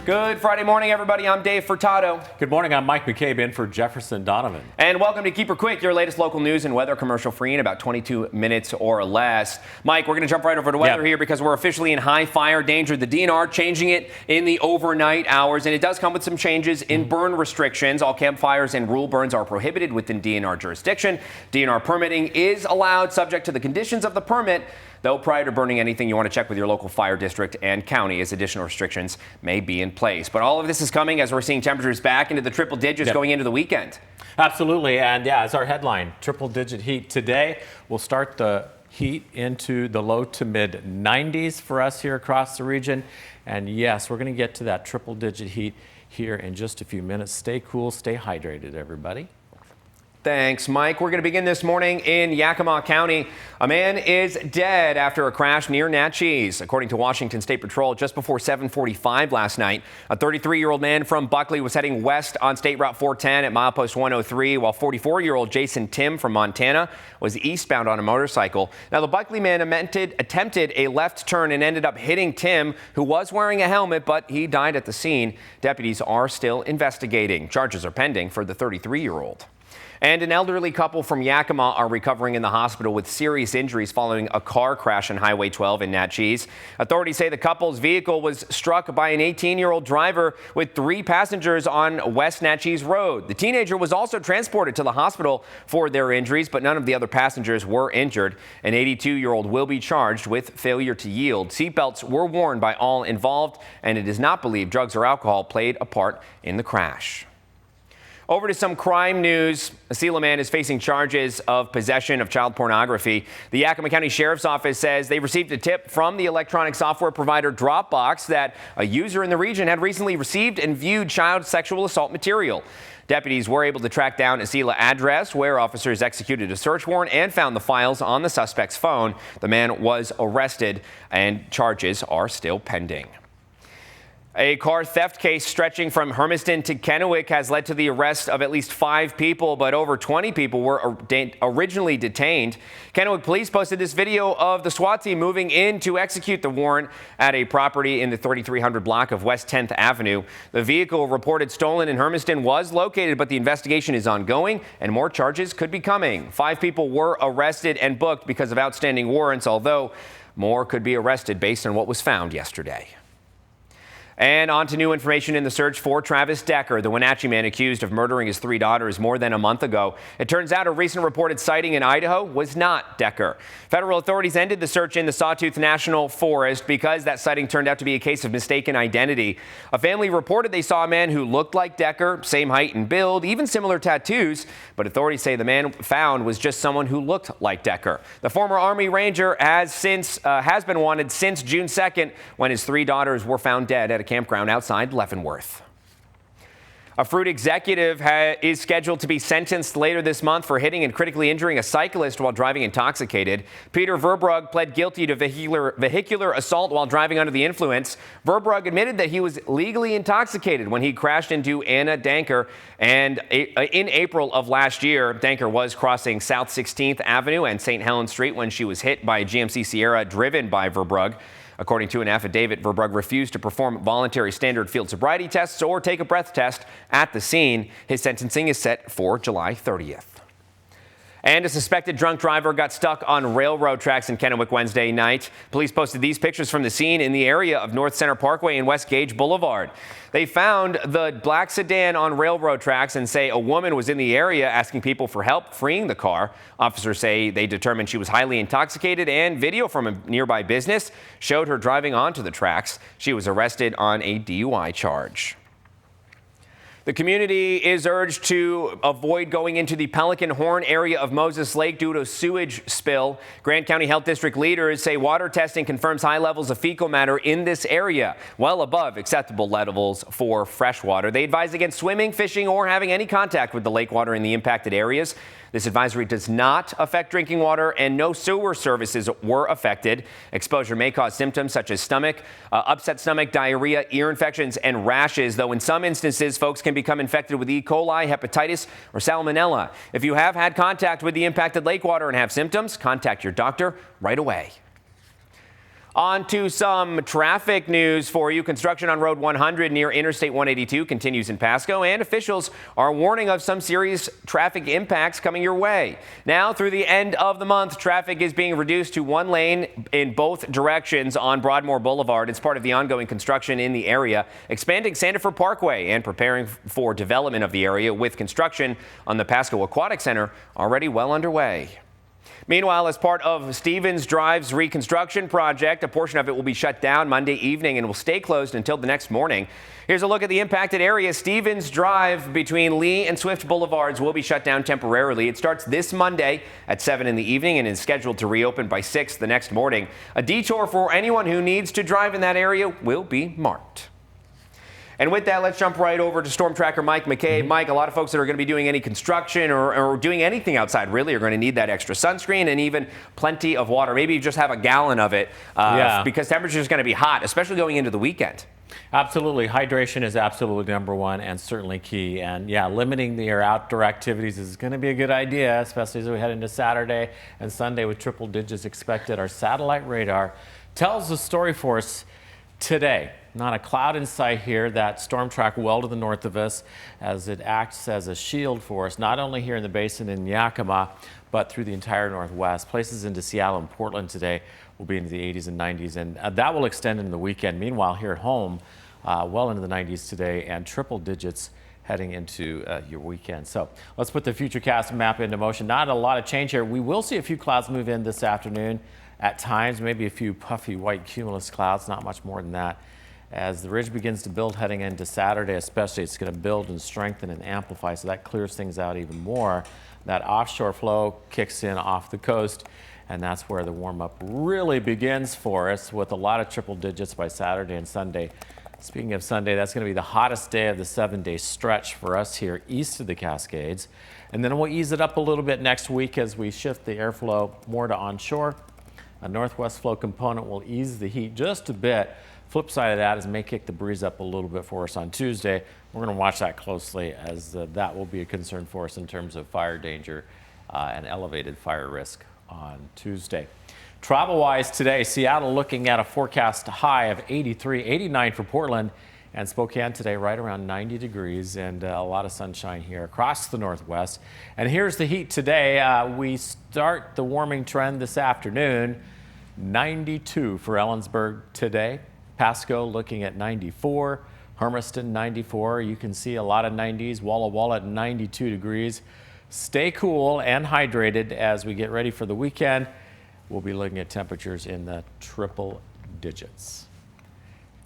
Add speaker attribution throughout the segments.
Speaker 1: Good Friday morning, everybody. I'm Dave Furtado.
Speaker 2: Good morning. I'm Mike McCabe in for Jefferson Donovan.
Speaker 1: And welcome to Keep Quick, your latest local news and weather commercial free in about 22 minutes or less. Mike, we're going to jump right over to weather here because we're officially in high fire danger. The DNR changing it in the overnight hours, and it does come with some changes in burn restrictions. All campfires and rural burns are prohibited within DNR jurisdiction. DNR permitting is allowed subject to the conditions of the permit. Though prior to burning anything, you want to check with your local fire district and county as additional restrictions may be in place. But all of this is coming as we're seeing temperatures back into the triple digits going into the weekend.
Speaker 2: Absolutely. And yeah, as our headline, triple digit heat today. We'll start the heat into the low to mid 90s for us here across the region. And yes, we're going to get to that triple digit heat here in just a few minutes. Stay cool, stay hydrated, everybody.
Speaker 1: Thanks, Mike. We're going to begin this morning in Yakima County. A man is dead after a crash near Natchez. According to Washington State Patrol, just before 7:45 last night, a 33-year-old man from Buckley was heading west on State Route 410 at milepost 103, while 44-year-old Jason Tim from Montana was eastbound on a motorcycle. Now, the Buckley man attempted a left turn and ended up hitting Tim, who was wearing a helmet, but he died at the scene. Deputies are still investigating. Charges are pending for the 33-year-old. And an elderly couple from Yakima are recovering in the hospital with serious injuries following a car crash on Highway 12 in Natchez. Authorities say the couple's vehicle was struck by an 18-year-old driver with 3 passengers on West Natchez Road. The teenager was also transported to the hospital for their injuries, but none of the other passengers were injured. An 82-year-old will be charged with failure to yield. Seatbelts were worn by all involved, and it is not believed drugs or alcohol played a part in the crash. Over to some crime news. A Selah man is facing charges of possession of child pornography. The Yakima County Sheriff's Office says they received a tip from the electronic software provider Dropbox that a user in the region had recently received and viewed child sexual assault material. Deputies were able to track down a Selah address where officers executed a search warrant and found the files on the suspect's phone. The man was arrested and charges are still pending. A car theft case stretching from Hermiston to Kennewick has led to the arrest of at least 5 people, but over 20 people were originally detained. Kennewick police posted this video of the SWAT team moving in to execute the warrant at a property in the 3300 block of West 10th Avenue. The vehicle reported stolen in Hermiston was located, but the investigation is ongoing and more charges could be coming. 5 people were arrested and booked because of outstanding warrants, although more could be arrested based on what was found yesterday. And on to new information in the search for Travis Decker, the Wenatchee man accused of murdering his 3 daughters more than a month ago. It turns out a recent reported sighting in Idaho was not Decker. Federal authorities ended the search in the Sawtooth National Forest because that sighting turned out to be a case of mistaken identity. A family reported they saw a man who looked like Decker, same height and build, even similar tattoos, but authorities say the man found was just someone who looked like Decker. The former Army Ranger has been wanted since June 2nd when his 3 daughters were found dead at a campground outside Leavenworth. A Fruit executive is scheduled to be sentenced later this month for hitting and critically injuring a cyclist while driving intoxicated. Peter Verbrugge pled guilty to vehicular assault while driving under the influence. Verbrugge admitted that he was legally intoxicated when he crashed into Anna Danker, and in April of last year, Danker was crossing South 16th Avenue and St. Helens Street when she was hit by a GMC Sierra driven by Verbrugge. According to an affidavit, Verbrugge refused to perform voluntary standard field sobriety tests or take a breath test at the scene. His sentencing is set for July 30th. And a suspected drunk driver got stuck on railroad tracks in Kennewick Wednesday night. Police posted these pictures from the scene in the area of North Center Parkway and West Gage Boulevard. They found the black sedan on railroad tracks and say a woman was in the area asking people for help freeing the car. Officers say they determined she was highly intoxicated, and video from a nearby business showed her driving onto the tracks. She was arrested on a DUI charge. The community is urged to avoid going into the Pelican Horn area of Moses Lake due to a sewage spill. Grant County Health District leaders say water testing confirms high levels of fecal matter in this area, well above acceptable levels for fresh water. They advise against swimming, fishing, or having any contact with the lake water in the impacted areas. This advisory does not affect drinking water, and no sewer services were affected. Exposure may cause symptoms such as upset stomach, diarrhea, ear infections, and rashes, though in some instances, folks can become infected with E. coli, hepatitis, or salmonella. If you have had contact with the impacted lake water and have symptoms, contact your doctor right away. On to some traffic news for you. Construction on Road 100 near Interstate 182 continues in Pasco, and officials are warning of some serious traffic impacts coming your way. Now, through the end of the month, traffic is being reduced to one lane in both directions on Broadmoor Boulevard. It's part of the ongoing construction in the area, expanding Sandifer Parkway and preparing for development of the area, with construction on the Pasco Aquatic Center already well underway. Meanwhile, as part of Stevens Drive's reconstruction project, a portion of it will be shut down Monday evening and will stay closed until the next morning. Here's a look at the impacted area. Stevens Drive between Lee and Swift Boulevards will be shut down temporarily. It starts this Monday at 7 in the evening and is scheduled to reopen by 6 the next morning. A detour for anyone who needs to drive in that area will be marked. And with that, let's jump right over to Storm Tracker Mike McCabe. Mike, a lot of folks that are going to be doing any construction or doing anything outside really are going to need that extra sunscreen and even plenty of water. Maybe you just have a gallon of it because temperature is going to be hot, especially going into the weekend.
Speaker 2: Absolutely. Hydration is absolutely number one and certainly key. And yeah, limiting your outdoor activities is going to be a good idea, especially as we head into Saturday and Sunday with triple digits expected. Our satellite radar tells the story for us today. Not a cloud in sight here. That storm track well to the north of us as it acts as a shield for us, not only here in the basin in Yakima, but through the entire Northwest. Places into Seattle and Portland today will be into the 80s and 90s, and that will extend into the weekend. Meanwhile, here at home, well into the 90s today and triple digits heading into your weekend. So let's put the Futurecast map into motion. Not a lot of change here. We will see a few clouds move in this afternoon at times, maybe a few puffy white cumulus clouds, not much more than that. As the ridge begins to build heading into Saturday, especially, it's going to build and strengthen and amplify, so that clears things out even more. That offshore flow kicks in off the coast, and that's where the warm-up really begins for us, with a lot of triple digits by Saturday and Sunday. Speaking of Sunday, that's going to be the hottest day of the 7-day stretch for us here east of the Cascades. And then we'll ease it up a little bit next week as we shift the airflow more to onshore. A northwest flow component will ease the heat just a bit. Flip side of that is may kick the breeze up a little bit for us on Tuesday. We're going to watch that closely, as that will be a concern for us in terms of fire danger and elevated fire risk on Tuesday. Travel-wise today, Seattle looking at a forecast high of 83, 89 for Portland, and Spokane today right around 90 degrees and a lot of sunshine here across the Northwest. And here's the heat today. We start the warming trend this afternoon. 92 for Ellensburg today. Pasco looking at 94, Hermiston 94. You can see a lot of 90s. Walla Walla at 92 degrees. Stay cool and hydrated as we get ready for the weekend. We'll be looking at temperatures in the triple digits.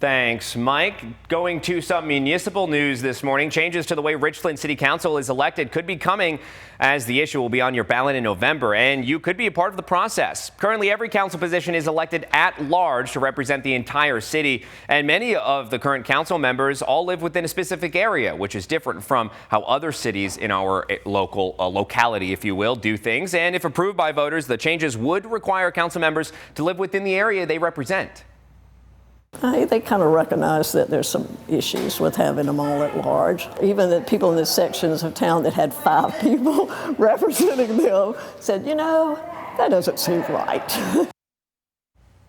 Speaker 1: Thanks, Mike. Going to some municipal news this morning. Changes to the way Richland City Council is elected could be coming, as the issue will be on your ballot in November, and you could be a part of the process. Currently, every council position is elected at large to represent the entire city, and many of the current council members all live within a specific area, which is different from how other cities in our local locality, if you will, do things. And if approved by voters, the changes would require council members to live within the area they represent.
Speaker 3: They kind of recognize that there's some issues with having them all at large. Even the people in the sections of town that had 5 people representing them said, you know, that doesn't seem right.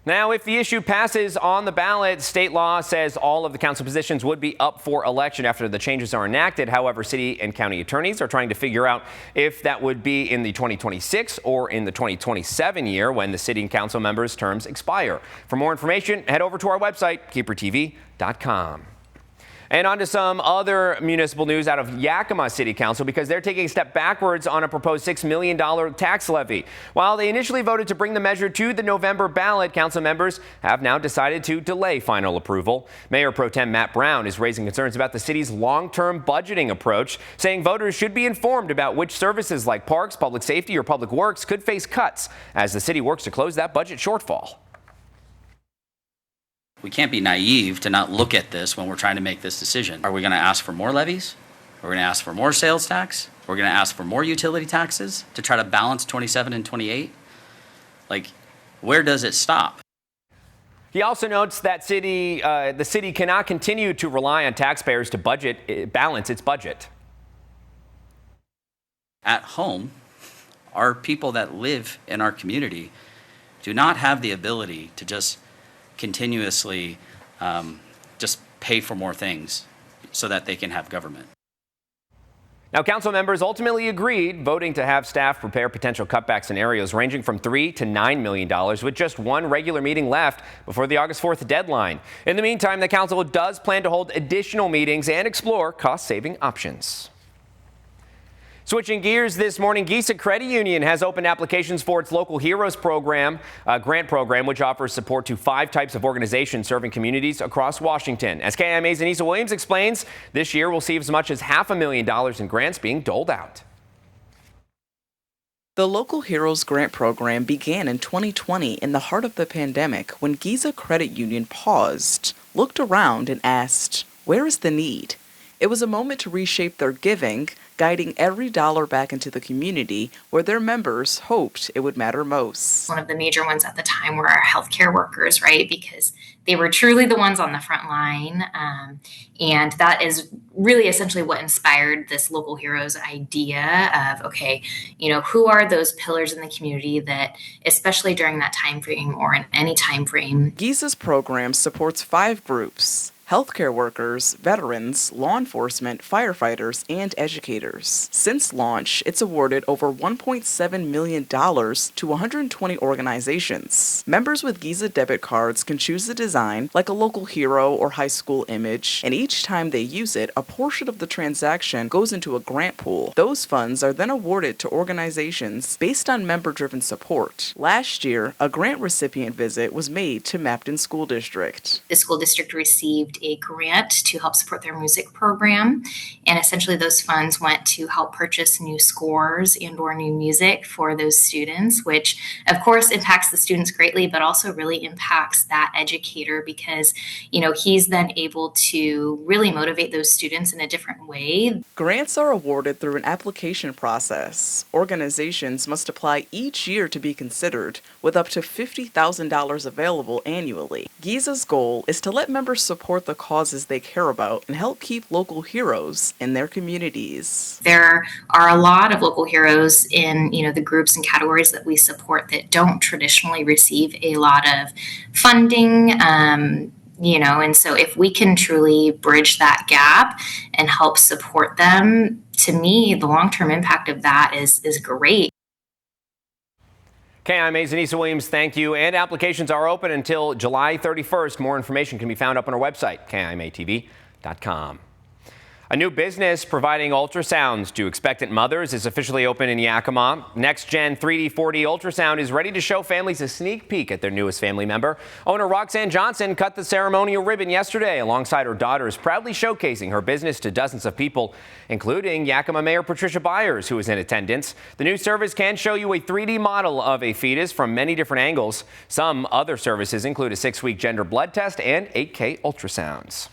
Speaker 1: Now, if the issue passes on the ballot, state law says all of the council positions would be up for election after the changes are enacted. However, city and county attorneys are trying to figure out if that would be in the 2026 or in the 2027 year when the city and council members' terms expire. For more information, head over to our website, KEPRtv.com. And on to some other municipal news out of Yakima City Council, because they're taking a step backwards on a proposed $6 million tax levy. While they initially voted to bring the measure to the November ballot, council members have now decided to delay final approval. Mayor Pro Tem Matt Brown is raising concerns about the city's long-term budgeting approach, saying voters should be informed about which services like parks, public safety, or public works could face cuts as the city works to close that budget shortfall.
Speaker 4: We can't be naive to not look at this when we're trying to make this decision. Are we going to ask for more levies? Are we going to ask for more sales tax? We're going to ask for more utility taxes to try to balance 27 and 28? Like, where does it stop?
Speaker 1: He also notes that the city cannot continue to rely on taxpayers to balance its budget.
Speaker 4: At home, our people that live in our community do not have the ability to just continuously just pay for more things so that they can have government.
Speaker 1: Now, council members ultimately agreed, voting to have staff prepare potential cutback scenarios ranging from $3 to $9 million, with just one regular meeting left before the August 4th deadline. In the meantime, the council does plan to hold additional meetings and explore cost-saving options. Switching gears this morning, Giza Credit Union has opened applications for its Local Heroes program, grant program, which offers support to 5 types of organizations serving communities across Washington. As KIMA's Anissa Williams explains, this year we'll see as much as $500,000 in grants being doled out.
Speaker 5: The Local Heroes Grant Program began in 2020 in the heart of the pandemic when Giza Credit Union paused, looked around, and asked, "Where is the need?" It was a moment to reshape their giving, guiding every dollar back into the community where their members hoped it would matter most.
Speaker 6: One of the major ones at the time were our healthcare workers, right? Because they were truly the ones on the front line. And that is really essentially what inspired this Local Heroes idea of, okay, who are those pillars in the community that, especially during that time frame or in any time frame.
Speaker 5: Giza's program supports 5 groups: healthcare workers, veterans, law enforcement, firefighters, and educators. Since launch, it's awarded over $1.7 million to 120 organizations. Members with Giza debit cards can choose a design like a local hero or high school image, and each time they use it, a portion of the transaction goes into a grant pool. Those funds are then awarded to organizations based on member-driven support. Last year, a grant recipient visit was made to Mapton School District.
Speaker 6: The school district received a grant to help support their music program, and essentially those funds went to help purchase new scores and or new music for those students, which of course impacts the students greatly, but also really impacts that educator because he's then able to really motivate those students in a different way.
Speaker 5: Grants are awarded through an application process. Organizations must apply each year to be considered, with up to $50,000 available annually. Giza's goal is to let members support the causes they care about and help keep local heroes in their communities.
Speaker 6: There are a lot of local heroes in the groups and categories that we support that don't traditionally receive a lot of funding. And so if we can truly bridge that gap and help support them, to me, the long-term impact of that is great.
Speaker 1: KIMA's Anissa Williams, thank you. And applications are open until July 31st. More information can be found up on our website, KIMATV.com. A new business providing ultrasounds to expectant mothers is officially open in Yakima. Next Gen 3D 4D Ultrasound is ready to show families a sneak peek at their newest family member. Owner Roxanne Johnson cut the ceremonial ribbon yesterday alongside her daughters, proudly showcasing her business to dozens of people, including Yakima Mayor Patricia Byers, who was in attendance. The new service can show you a 3D model of a fetus from many different angles. Some other services include a 6-week gender blood test and 8K ultrasounds.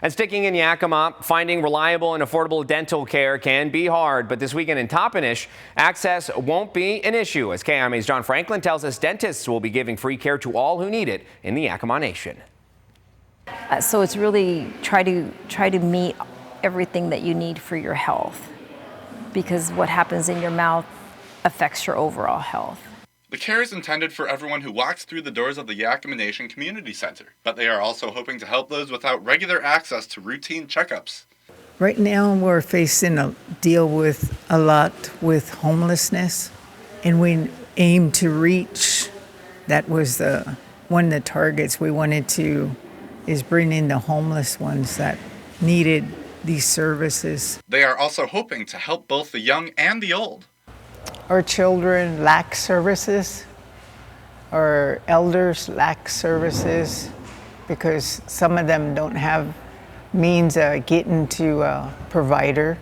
Speaker 1: And sticking in Yakima, finding reliable and affordable dental care can be hard, but this weekend in Toppenish, access won't be an issue. As KIMA's John Franklin tells us, dentists will be giving free care to all who need it in the Yakima Nation.
Speaker 7: So it's really try to meet everything that you need for your health, because what happens in your mouth affects your overall health.
Speaker 8: The care is intended for everyone who walks through the doors of the Yakima Nation Community Center, but they are also hoping to help those without regular access to routine checkups.
Speaker 9: Right now we're facing a deal with a lot with homelessness, and we aim to reach, that was one of the targets we wanted to, is bring in the homeless ones that needed these services.
Speaker 8: They are also hoping to help both the young and the old.
Speaker 9: Our children lack services, our elders lack services because some of them don't have means of getting to a provider.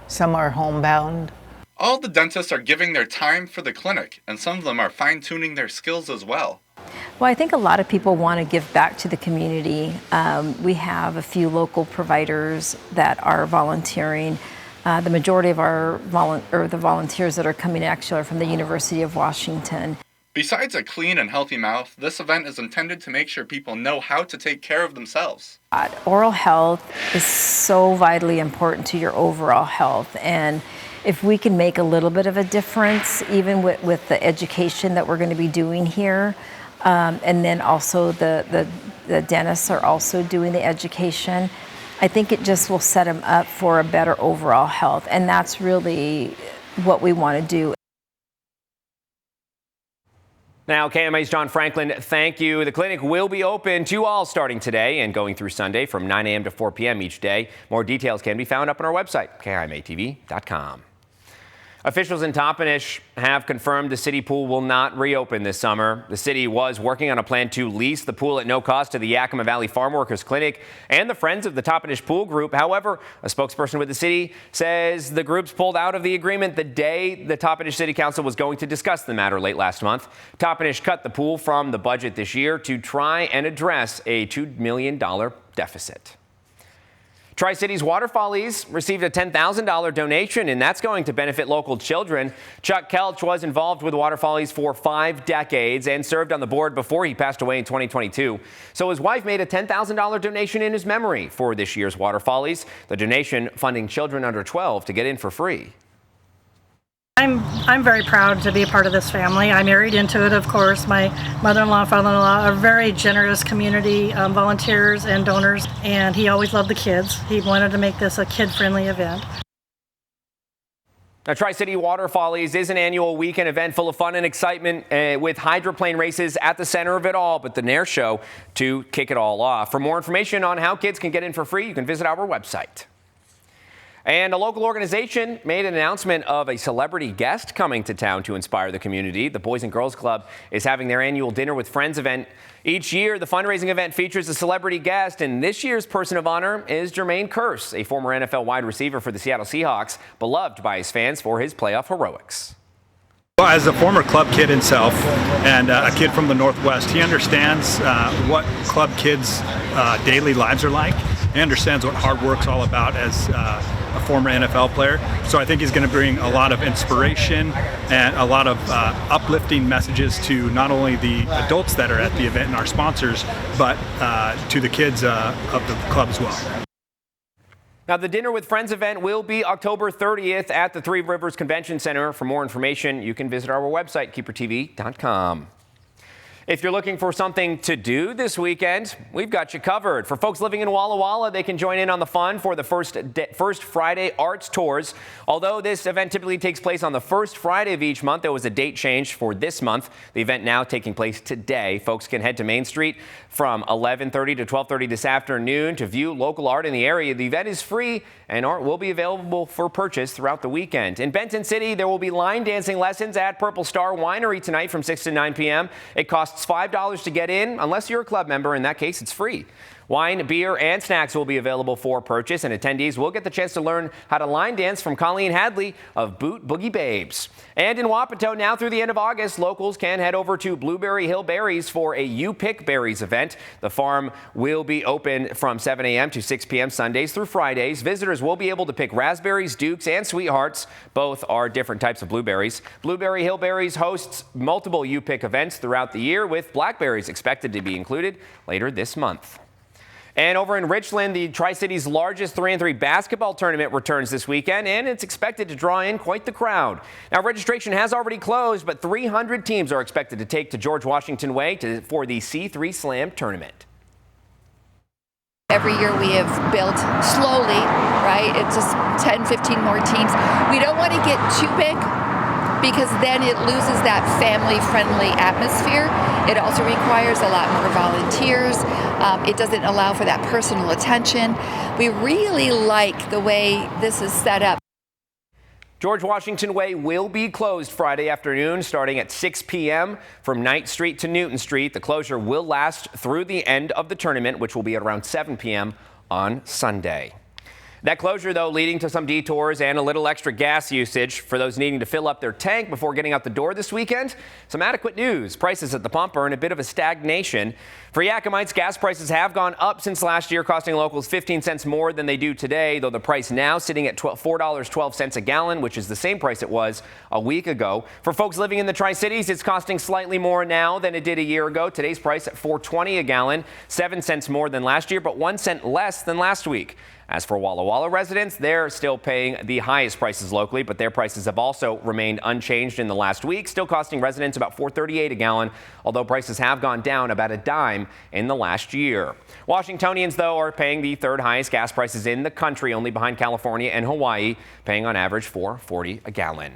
Speaker 9: Some are homebound.
Speaker 8: All the dentists are giving their time for the clinic, and some of them are fine-tuning their skills as well.
Speaker 7: Well, I think a lot of people want to give back to the community. We have a few local providers that are volunteering. The majority of the volunteers that are coming actually are from the University of Washington.
Speaker 8: Besides a clean and healthy mouth, this event is intended to make sure people know how to take care of themselves.
Speaker 7: Oral health is so vitally important to your overall health, and if we can make a little bit of a difference, even with the education that we're going to be doing here, And then also the dentists are also doing the education. I think it just will set them up for a better overall health. And that's really what we want to do.
Speaker 1: Now, KMA's John Franklin, thank you. The clinic will be open to all starting today and going through Sunday from 9 a.m. to 4 p.m. each day. More details can be found up on our website, KIMATV.com. Officials in Toppenish have confirmed the city pool will not reopen this summer. The city was working on a plan to lease the pool at no cost to the Yakima Valley Farm Workers Clinic and the Friends of the Toppenish Pool Group. However, a spokesperson with the city says the groups pulled out of the agreement the day the Toppenish City Council was going to discuss the matter late last month. Toppenish cut the pool from the budget this year to try and address a $2 million deficit. Tri-Cities Water Follies received a $10,000 donation, and that's going to benefit local children. Chuck Kelch was involved with Water Follies for 5 decades and served on the board before he passed away in 2022. So his wife made a $10,000 donation in his memory for this year's Water Follies, the donation funding children under 12 to get in for free.
Speaker 10: I'm very proud to be a part of this family. I married into it, of course. My mother-in-law and father-in-law are very generous community volunteers and donors, and he always loved the kids. He wanted to make this a kid-friendly event.
Speaker 1: Now, Tri-City Water Follies is an annual weekend event full of fun and excitement with hydroplane races at the center of it all, but the Nair Show to kick it all off. For more information on how kids can get in for free, you can visit our website. And a local organization made an announcement of a celebrity guest coming to town to inspire the community. The Boys and Girls Club is having their annual Dinner with Friends event. Each year, the fundraising event features a celebrity guest, and this year's person of honor is Jermaine Kearse, a former NFL wide receiver for the Seattle Seahawks, beloved by his fans for his playoff heroics.
Speaker 11: Well, as a former club kid himself and a kid from the Northwest, he understands what club kids' daily lives are like. He understands what hard work's all about as a former NFL player. So I think he's going to bring a lot of inspiration and a lot of uplifting messages to not only the adults that are at the event and our sponsors, but to the kids of the club as well.
Speaker 1: Now, the Dinner with Friends event will be October 30th at the Three Rivers Convention Center. For more information, you can visit our website, KEPRtv.com. If you're looking for something to do this weekend, we've got you covered. For folks living in Walla Walla, they can join in on the fun for the First Friday Arts Tours. Although this event typically takes place on the first Friday of each month, there was a date change for this month. The event now taking place today. Folks can head to Main Street from 11:30 to 12:30 this afternoon to view local art in the area. The event is free and art will be available for purchase throughout the weekend. In Benton City, there will be line dancing lessons at Purple Star Winery tonight from 6 to 9 p.m. It costs $5 to get in, unless you're a club member. In that case, it's free. Wine, beer, and snacks will be available for purchase, and attendees will get the chance to learn how to line dance from Colleen Hadley of Boot Boogie Babes. And in Wapato, now through the end of August, locals can head over to Blueberry Hill Berries for a You Pick Berries event. The farm will be open from 7 a.m. to 6 p.m. Sundays through Fridays. Visitors will be able to pick raspberries, dukes, and sweethearts. Both are different types of blueberries. Blueberry Hill Berries hosts multiple You Pick events throughout the year, with blackberries expected to be included later this month. And over in Richland, the Tri-Cities' largest 3-on-3 basketball tournament returns this weekend, and it's expected to draw in quite the crowd. Now, registration has already closed, but 300 teams are expected to take to George Washington Way for the C3 Slam tournament.
Speaker 12: Every year we have built slowly, right? It's just 10, 15 more teams. We don't want to get too big, because then it loses that family-friendly atmosphere. It also requires a lot more volunteers. It doesn't allow for that personal attention. We really like the way this is set up.
Speaker 1: George Washington Way will be closed Friday afternoon starting at 6 p.m. from Knight Street to Newton Street. The closure will last through the end of the tournament, which will be at around 7 p.m. on Sunday. That closure, though, leading to some detours and a little extra gas usage for those needing to fill up their tank before getting out the door this weekend. Some adequate news. Prices at the pump are in a bit of a stagnation. For Yakimites, gas prices have gone up since last year, costing locals 15 cents more than they do today, though the price now sitting at $4.12 a gallon, which is the same price it was a week ago. For folks living in the Tri-Cities, it's costing slightly more now than it did a year ago. Today's price at $4.20 a gallon, 7 cents more than last year, but 1 cent less than last week. As for Walla Walla residents, they're still paying the highest prices locally, but their prices have also remained unchanged in the last week, still costing residents about $4.38 a gallon, although prices have gone down about a dime in the last year. Washingtonians, though, are paying the third highest gas prices in the country, only behind California and Hawaii, paying on average $4.40 a gallon.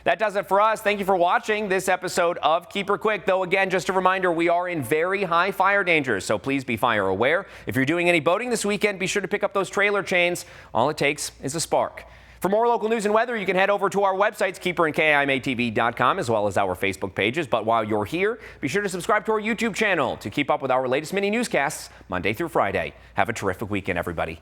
Speaker 1: That does it for us. Thank you for watching this episode of Keep Her Quick. Though, again, just a reminder, we are in very high fire danger, so please be fire aware. If you're doing any boating this weekend, be sure to pick up those trailer chains. All it takes is a spark. For more local news and weather, you can head over to our websites, keeperandkimatv.com, as well as our Facebook pages. But while you're here, be sure to subscribe to our YouTube channel to keep up with our latest mini newscasts Monday through Friday. Have a terrific weekend, everybody.